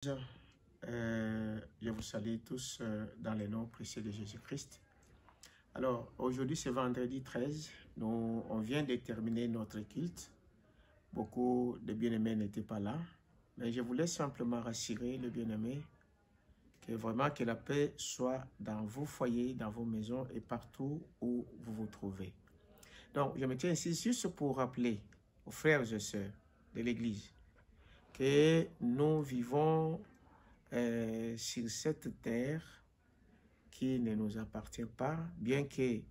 Je vous salue tous dans le nom précieux de Jésus-Christ. Alors, aujourd'hui, c'est vendredi 13. On vient de terminer notre culte. Beaucoup de bien-aimés n'étaient pas là. Mais je voulais simplement rassurer le bien-aimé que vraiment que la paix soit dans vos foyers, dans vos maisons et partout où vous vous trouvez. Donc, je me tiens ici juste pour rappeler aux frères et sœurs de l'Église que nous vivons sur cette terre qui ne nous appartient pas, bien que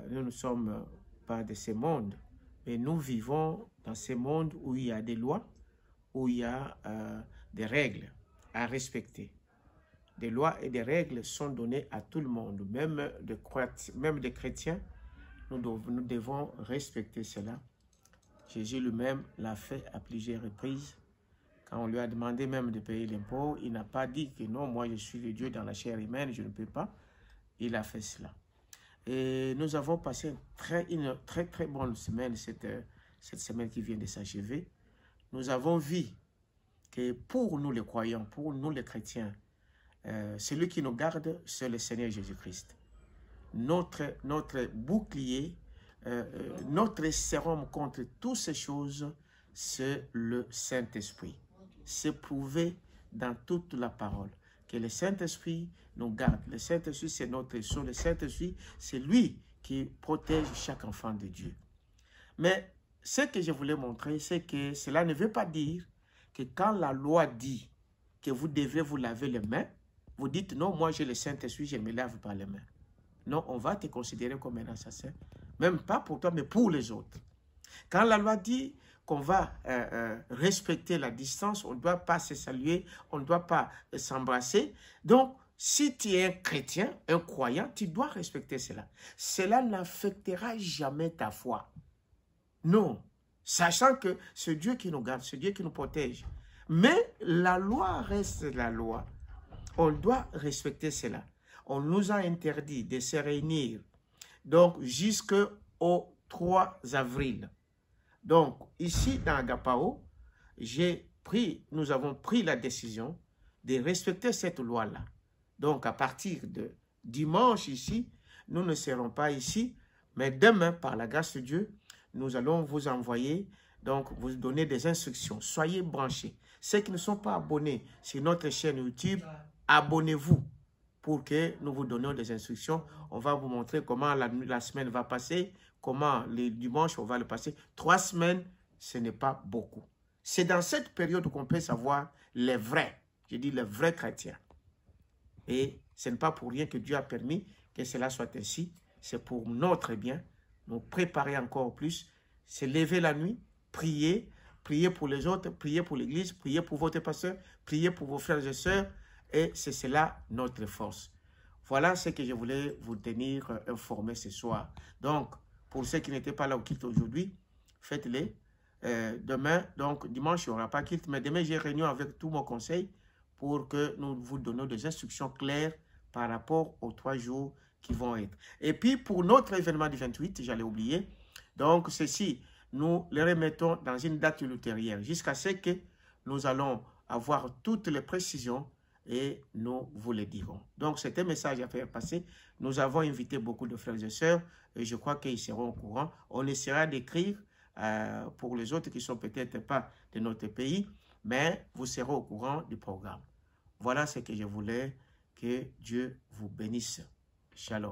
nous ne sommes pas de ce monde, mais nous vivons dans ce monde où il y a des lois, où il y a des règles à respecter. Des lois et des règles sont données à tout le monde, même des chrétiens. Nous devons respecter cela. Jésus lui-même l'a fait à plusieurs reprises. Quand on lui a demandé même de payer l'impôt, il n'a pas dit que non, moi je suis le Dieu dans la chair humaine, je ne peux pas. Il a fait cela. Et nous avons passé une très bonne semaine, cette semaine qui vient de s'achever. Nous avons vu que pour nous les croyants, pour nous les chrétiens, celui qui nous garde, c'est le Seigneur Jésus-Christ. Notre bouclier, notre sérum contre toutes ces choses, c'est le Saint-Esprit. C'est prouvé dans toute la parole que le Saint-Esprit nous garde. Le Saint-Esprit, c'est notre source. Le Saint-Esprit, c'est lui qui protège chaque enfant de Dieu. Mais ce que je voulais montrer, c'est que cela ne veut pas dire que quand la loi dit que vous devez vous laver les mains, vous dites non, moi j'ai le Saint-Esprit, je ne me lave pas les mains. Non, on va te considérer comme un assassin. Même pas pour toi, mais pour les autres. Quand la loi dit qu'on va respecter la distance, on ne doit pas se saluer, on ne doit pas s'embrasser. Donc, si tu es un chrétien, un croyant, tu dois respecter cela. Cela n'affectera jamais ta foi. Non, sachant que c'est Dieu qui nous garde, c'est Dieu qui nous protège. Mais la loi reste la loi. On doit respecter cela. On nous a interdit de se réunir donc jusqu'au 3 avril. Donc, ici, dans Agapao, nous avons pris la décision de respecter cette loi-là. Donc, à partir de dimanche ici, nous ne serons pas ici, mais demain, par la grâce de Dieu, nous allons vous envoyer, donc vous donner des instructions. Soyez branchés. Ceux qui ne sont pas abonnés sur notre chaîne YouTube, abonnez-vous pour que nous vous donnions des instructions. On va vous montrer comment la semaine va passer, comment le dimanche on va le passer. 3 semaines, ce n'est pas beaucoup. C'est dans cette période qu'on peut savoir les vrais, je dis les vrais chrétiens. Et ce n'est pas pour rien que Dieu a permis que cela soit ainsi. C'est pour notre bien, nous préparer encore plus, se lever la nuit, prier, prier pour les autres, prier pour l'église, prier pour votre pasteur, prier pour vos frères et sœurs. Et c'est cela notre force. Voilà ce que je voulais vous tenir informé ce soir. Donc, pour ceux qui n'étaient pas là au culte aujourd'hui, faites-les. Demain, donc dimanche, il n'y aura pas culte, mais demain, j'ai réunion avec tout mon conseil pour que nous vous donnions des instructions claires par rapport aux 3 jours qui vont être. Et puis, pour notre événement du 28, j'allais oublier, donc ceci, nous les remettons dans une date ultérieure jusqu'à ce que nous allons avoir toutes les précisions et nous vous le dirons. Donc, c'est un message à faire passer. Nous avons invité beaucoup de frères et sœurs et je crois qu'ils seront au courant. On essaiera d'écrire pour les autres qui ne sont peut-être pas de notre pays, mais vous serez au courant du programme. Voilà ce que je voulais. Que Dieu vous bénisse. Shalom.